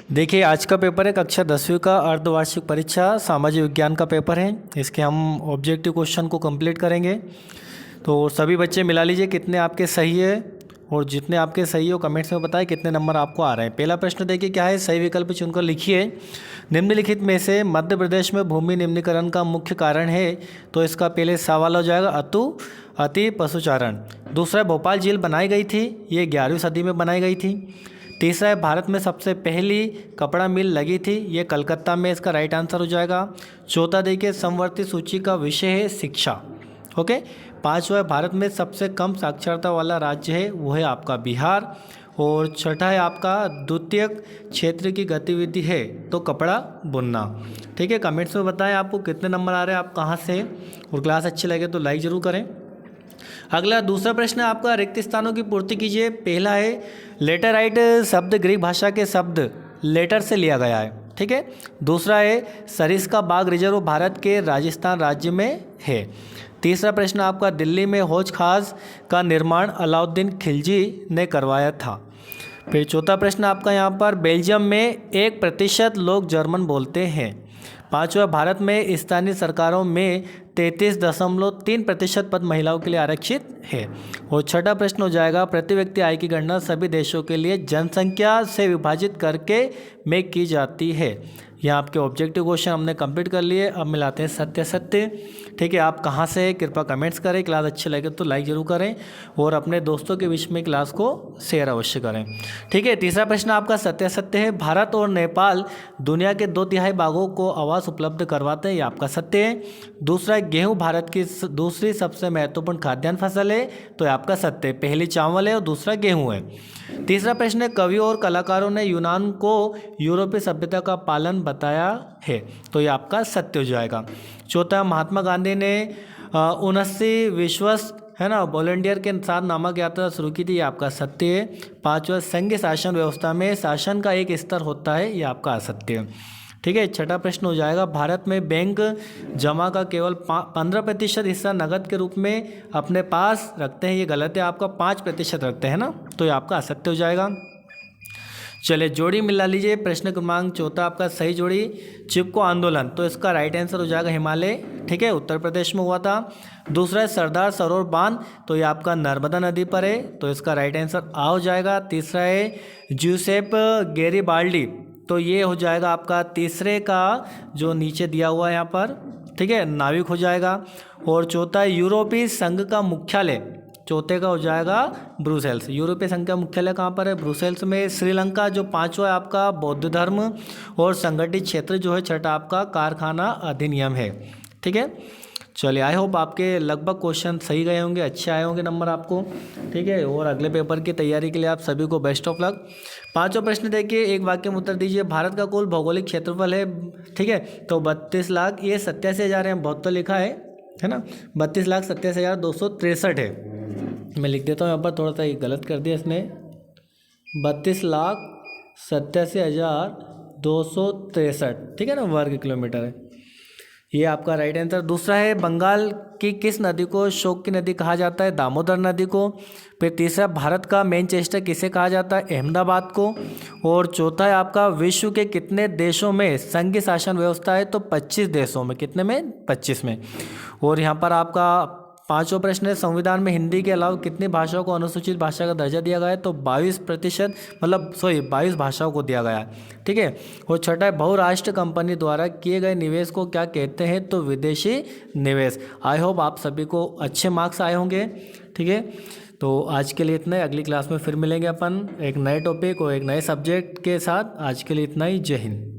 देखिए आज का पेपर है कक्षा 10वीं का अर्धवार्षिक परीक्षा सामाजिक विज्ञान का पेपर है। इसके हम ऑब्जेक्टिव क्वेश्चन को कंप्लीट करेंगे। तो सभी बच्चे मिला लीजिए कितने आपके सही है और जितने आपके सही हो कमेंट्स में बताएं कितने नंबर आपको आ रहे हैं। पहला प्रश्न देखिए क्या है, सही विकल्प चुनकर लिखिए। निम्नलिखित में से मध्य प्रदेश में भूमि निम्नीकरण का मुख्य कारण है, तो इसका पहले सवाल हो जाएगा अति पशुचारण। दूसरा है भोपाल झील बनाई गई थी, ये 11वीं सदी में बनाई गई थी। तीसरा है भारत में सबसे पहली कपड़ा मिल लगी थी, ये कलकत्ता में, इसका राइट आंसर हो जाएगा। चौथा देखिए समवर्ती सूची का विषय है शिक्षा। ओके। पांचवा है भारत में सबसे कम साक्षरता वाला राज्य है, वो है आपका बिहार। और छठा है आपका द्वितीयक क्षेत्र की गतिविधि है तो कपड़ा बुनना। ठीक है, कमेंट्स में बताएं आपको कितने नंबर आ रहे हैं, आप कहाँ से, और क्लास अच्छी लगे तो लाइक ज़रूर करें। अगला दूसरा प्रश्न है आपका, रिक्त स्थानों की पूर्ति कीजिए। पहला है लेटराइट शब्द ग्रीक भाषा के शब्द लेटर से लिया गया है। ठीक है। दूसरा है सरिस्का बाग रिजर्व भारत के राजस्थान राज्य में है। तीसरा प्रश्न आपका, दिल्ली में हौज खास का निर्माण अलाउद्दीन खिलजी ने करवाया था। फिर चौथा प्रश्न आपका यहाँ पर, बेल्जियम में 1% लोग जर्मन बोलते हैं। पांचवा, भारत में स्थानीय सरकारों में 33.3% पद महिलाओं के लिए आरक्षित है। और छठा प्रश्न हो जाएगा, प्रति व्यक्ति आय की गणना सभी देशों के लिए जनसंख्या से विभाजित करके में की जाती है। यहाँ आपके ऑब्जेक्टिव क्वेश्चन हमने कंप्लीट कर लिए। अब मिलाते हैं सत्य सत्य। ठीक है, आप कहाँ से, कृपया कमेंट्स करें। क्लास अच्छी लगे तो लाइक जरूर करें और अपने दोस्तों के बीच में क्लास को शेयर अवश्य करें। ठीक है, तीसरा प्रश्न आपका सत्य सत्य है, भारत और नेपाल दुनिया के 2/3 भागों को आवास उपलब्ध करवाते हैं, ये आपका सत्य है। दूसरा, गेहूँ भारत की दूसरी सबसे महत्वपूर्ण खाद्यान्न फसल है, तो ये आपका सत्य है। पहली चावल है और दूसरा गेहूँ है। तीसरा प्रश्न है, कवियों और कलाकारों ने यूनान को यूरोपीय सभ्यता का पालन बताया है, तो ये आपका सत्य हो जाएगा। चौथा, महात्मा गांधी ने 79 विश्वस्त है ना वॉलंटियर के साथ नामक यात्रा शुरू की थी, ये आपका सत्य है। पांचवा, संघीय शासन व्यवस्था में शासन का एक स्तर होता है, ये आपका असत्य है। ठीक है। छठा प्रश्न हो जाएगा, भारत में बैंक जमा का केवल 15% हिस्सा नगद के रूप में अपने पास रखते हैं, ये गलत है, आपका 5% रखते हैं ना, तो ये आपका असत्य हो जाएगा। चलिए जोड़ी मिला लीजिए। प्रश्न क्रमांक चौथा आपका सही जोड़ी, चिपको आंदोलन, तो इसका राइट आंसर हो जाएगा हिमालय। ठीक है, उत्तर प्रदेश में हुआ था। दूसरा है सरदार सरोवर बांध, तो ये आपका नर्मदा नदी पर है, तो इसका राइट आंसर आ हो जाएगा। तीसरा है ज्यूसेप गैरिबाल्डी, तो ये हो जाएगा आपका तीसरे का जो नीचे दिया हुआ है यहाँ पर। ठीक है, नाविक हो जाएगा। और चौथा है यूरोपीय संघ का मुख्यालय, चौथे का हो जाएगा ब्रुसेल्स। यूरोपीय संघ का मुख्यालय कहाँ पर है, ब्रुसेल्स में। श्रीलंका जो पांचवा है आपका बौद्ध धर्म और संगठित क्षेत्र जो है छठा आपका कारखाना अधिनियम है। ठीक है, चलिए आई होप आपके लगभग क्वेश्चन सही गए होंगे, अच्छे आए होंगे नंबर आपको। ठीक है, और अगले पेपर की तैयारी के लिए आप सभी को बेस्ट ऑफ लक। पांचवा प्रश्न देखिए, एक वाक्य में उत्तर दीजिए। भारत का कुल भौगोलिक क्षेत्रफल है, ठीक है, तो 32 लाख, ये 87,000 है, बहुत तो लिखा है ना, 32,87,263 है। मैं लिख देता हूँ यहाँ पर, थोड़ा सा ये गलत कर दिया इसने, 32,87,263, ठीक है ना, वर्ग किलोमीटर है, ये आपका राइट आंसर। दूसरा है, बंगाल की किस नदी को शोक की नदी कहा जाता है, दामोदर नदी को। फिर तीसरा, भारत का मैनचेस्टर किसे कहा जाता है, अहमदाबाद को। और चौथा है आपका, विश्व के कितने देशों में संघीय शासन व्यवस्था है, तो 25 देशों में। कितने में, 25 में। और यहाँ पर आपका पांचवा प्रश्न है, संविधान में हिंदी के अलावा कितनी भाषाओं को अनुसूचित भाषा का दर्जा दिया गया है, तो 22%, मतलब 22 भाषाओं को दिया गया है। ठीक है। और छठा है, बहुराष्ट्रीय कंपनी द्वारा किए गए निवेश को क्या कहते हैं, तो विदेशी निवेश। आई होप आप सभी को अच्छे मार्क्स आए होंगे। ठीक है, तो आज के लिए इतना ही, अगली क्लास में फिर मिलेंगे अपन एक नए टॉपिक और एक नए सब्जेक्ट के साथ। आज के लिए इतना ही, जय हिंद।